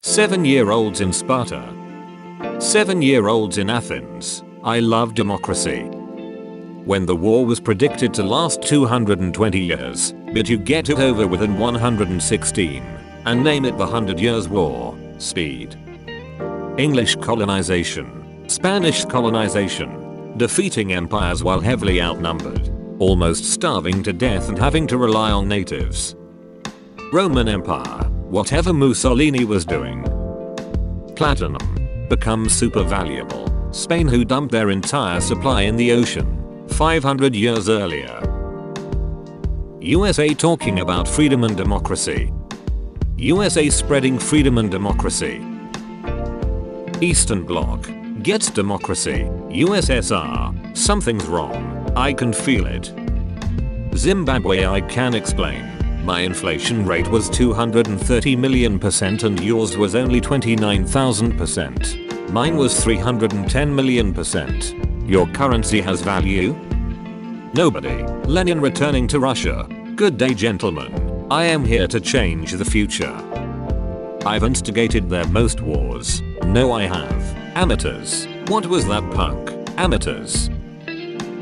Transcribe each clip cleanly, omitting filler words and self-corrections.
7-year-olds in Sparta. 7-year-olds in Athens. I love democracy. When the war was predicted to last 220 years, but you get it over within 116, and name it the 100 Years' War. Speed. English colonization. Spanish colonization. Defeating empires while heavily outnumbered. Almost starving to death and having to rely on natives. Roman Empire. Whatever Mussolini was doing. Platinum. Becomes super valuable. Spain, who dumped their entire supply in the ocean 500 years earlier. USA talking about freedom and democracy. USA spreading freedom and democracy. Eastern Bloc gets democracy. USSR, something's wrong. I can feel it. Zimbabwe, I can explain. My inflation rate was 230 million% and yours was only 29,000%. Mine was 310 million%. Your currency has value? Nobody. Lenin returning to Russia. Good day, gentlemen. I am here to change the future. I've instigated their most wars. No, I have. Amateurs. What was that punk? Amateurs.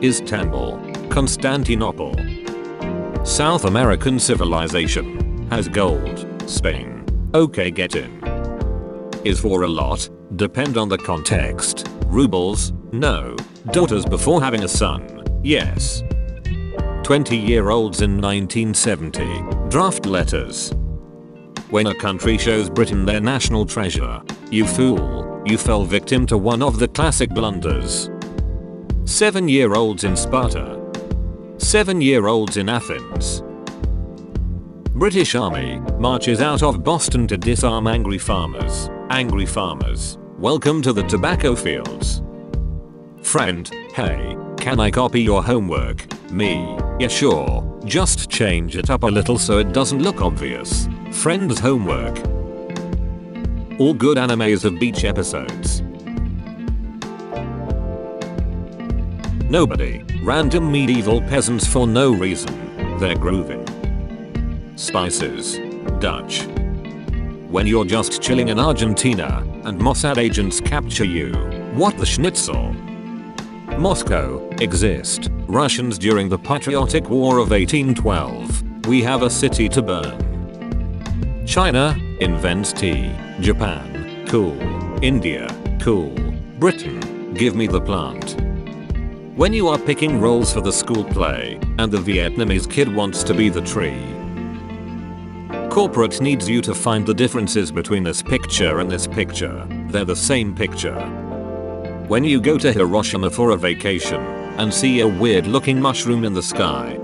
Istanbul. Constantinople. South American civilization. Has gold. Spain. Okay, get in. Is for a lot. Depend on the context. Rubles. No. Daughters before having a son. Yes. 20-year-olds in 1970. Draft letters. When a country shows Britain their national treasure. You fool. You fell victim to one of the classic blunders. 7-year-olds in Sparta. 7-year-olds in Athens. British Army marches out of Boston to disarm angry farmers. Angry farmers. Welcome to the tobacco fields. Friend, hey, can I copy your homework? Me, yeah sure, just change it up a little so it doesn't look obvious. Friend's homework. All good animes of beach episodes. Nobody. Random medieval peasants for no reason. They're grooving. Spices. Dutch. When you're just chilling in Argentina and Mossad agents capture you. What the schnitzel? Moscow. Exist. Russians during the Patriotic War of 1812. We have a city to burn. China. Invents tea. Japan. Cool. India. Cool. Britain. Give me the plant. When you are picking roles for the school play, and the Vietnamese kid wants to be the tree. Corporate needs you to find the differences between this picture and this picture. They're the same picture. When you go to Hiroshima for a vacation, and see a weird looking mushroom in the sky.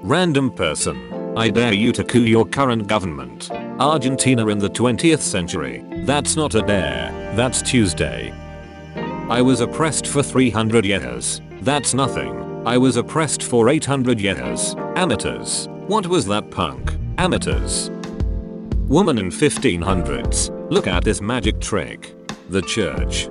Random person. I dare you to coup your current government. Argentina in the 20th century. That's not a dare, that's Tuesday. I was oppressed for 300 years. That's nothing. I was oppressed for 800 years. Amateurs. What was that punk? Amateurs. Woman in 1500s. Look at this magic trick. The church.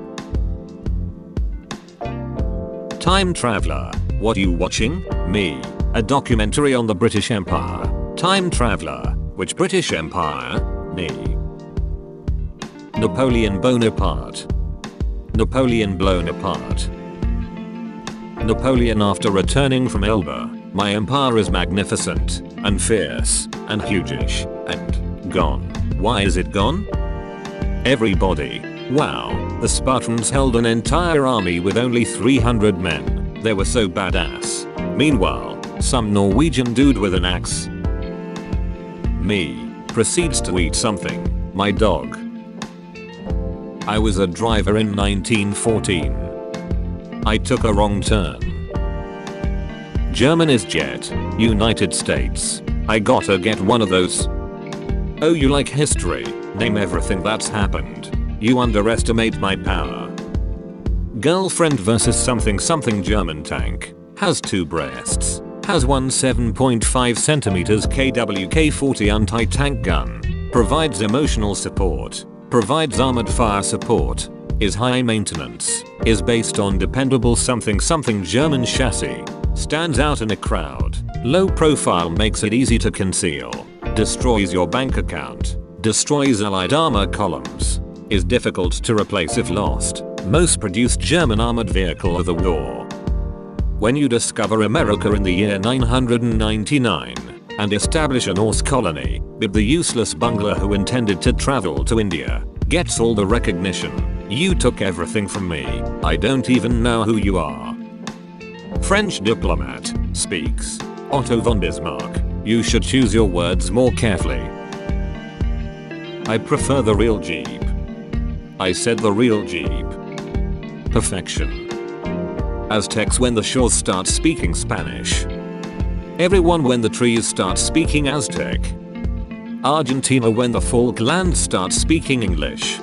Time traveler. What you watching? Me. A documentary on the British Empire. Time traveler. Which British Empire? Me. Napoleon Bonaparte. Napoleon blown apart. Napoleon after returning from Elba. My empire is magnificent, and fierce, and huge-ish, and gone. Why is it gone? Everybody. Wow, the Spartans held an entire army with only 300 men. They were so badass. Meanwhile, some Norwegian dude with an axe. Me. Proceeds to eat something. My dog. I was a driver in 1914. I took a wrong turn. German is jet. United States. I gotta get one of those. Oh, you like history? Name everything that's happened. You underestimate my power. Girlfriend versus something German tank. Has 2 breasts. Has one 7.5 centimeters KWK-40 anti-tank gun. Provides emotional support. Provides armored fire support. Is high maintenance. Is based on dependable something German chassis. Stands out in a crowd. Low profile makes it easy to conceal. Destroys your bank account. Destroys Allied armor columns. Is difficult to replace if lost. Most produced German armored vehicle of the war. When you discover America in the year 999 and establish a Norse colony, but the useless bungler who intended to travel to India gets all the recognition. You took everything from me. I don't even know who you are. French diplomat speaks. Otto von Bismarck. You should choose your words more carefully. I prefer the real Jeep. I said the real Jeep. Perfection. Aztecs when the shores start speaking Spanish. Everyone when the trees start speaking Aztec. Argentina when the Falklands start speaking English.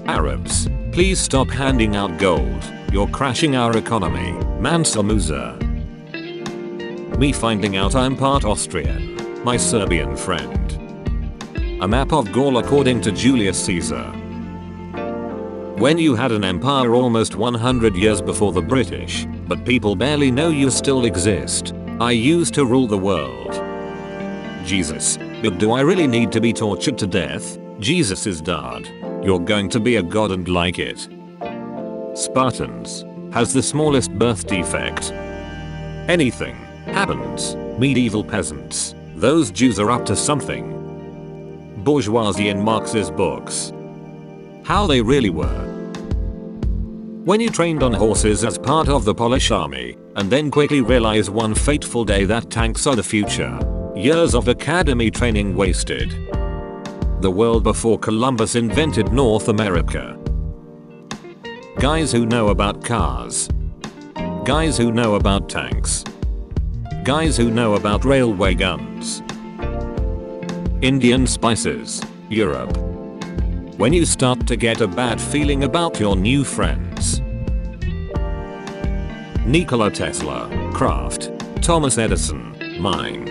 Arabs, please stop handing out gold. You're crashing our economy. Mansa Musa. Me finding out I'm part Austrian. My Serbian friend. A map of Gaul according to Julius Caesar. When you had an empire almost 100 years before the British, but people barely know you still exist. I used to rule the world. Jesus, but do I really need to be tortured to death? Jesus is dead. You're going to be a god and like it. Spartans. Has the smallest birth defect. Anything happens. Medieval peasants. Those Jews are up to something. Bourgeoisie in Marx's books. How they really were. When you trained on horses as part of the Polish army, and then quickly realize one fateful day that tanks are the future. Years of academy training wasted. The world before Columbus invented North America. Guys who know about cars. Guys who know about tanks. Guys who know about railway guns. Indian spices. Europe. When you start to get a bad feeling about your new friends. Nikola Tesla. Kraft. Thomas Edison. Mine.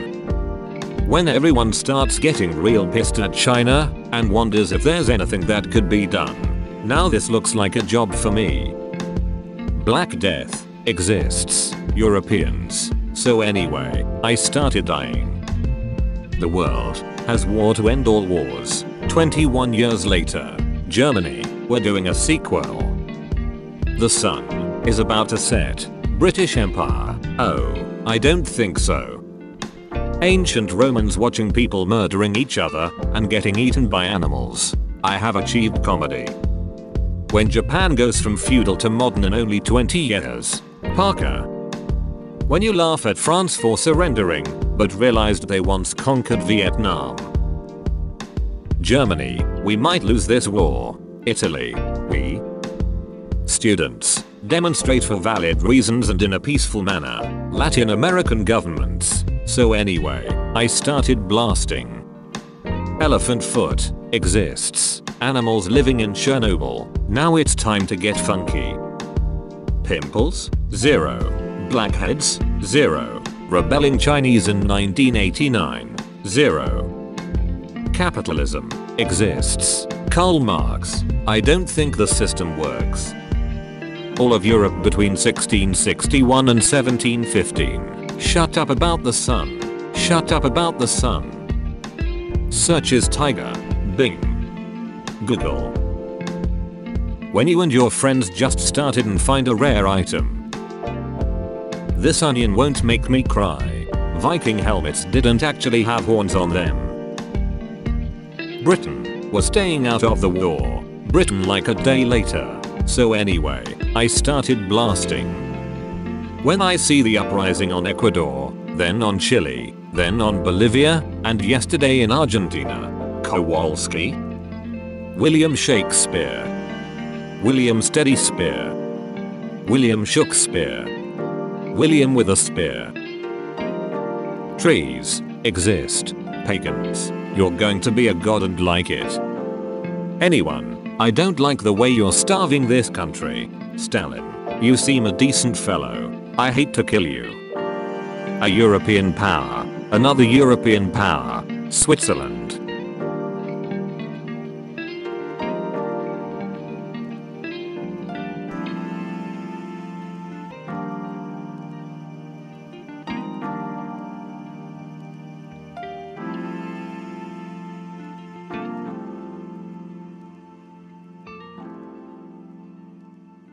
When everyone starts getting real pissed at China and wonders if there's anything that could be done. Now this looks like a job for me. Black Death exists. Europeans. So anyway, I started dying. The world has war to end all wars. 21 years later, Germany, we're doing a sequel. The sun is about to set. British Empire. Oh, I don't think so. Ancient Romans watching people murdering each other and getting eaten by animals. I have achieved comedy. When Japan goes from feudal to modern in only 20 years. Parker. When you laugh at France for surrendering, but realized they once conquered Vietnam. Germany, we might lose this war. Italy, we. Students, demonstrate for valid reasons and in a peaceful manner. Latin American governments. So anyway, I started blasting. Elephant foot exists. Animals living in Chernobyl. Now it's time to get funky. Pimples? 0. Blackheads? 0. Rebelling Chinese in 1989? 0. Capitalism exists. Karl Marx. I don't think the system works. All of Europe between 1661 and 1715. Shut up about the sun. Shut up about the sun. Search is tiger. Bing. Google. When you and your friends just started and find a rare item. This onion won't make me cry. Viking helmets didn't actually have horns on them. Britain was staying out of the war. Britain like a day later. So anyway, I started blasting. When I see the uprising on Ecuador, then on Chile, then on Bolivia, and yesterday in Argentina. Kowalski. William Shakespeare. William Steady Spear. William Shook Spear. William with a spear. Trees exist. Pagans, you're going to be a god and like it. Anyone, I don't like the way you're starving this country. Stalin, you seem a decent fellow. I hate to kill you. A European power. Another European power. Switzerland.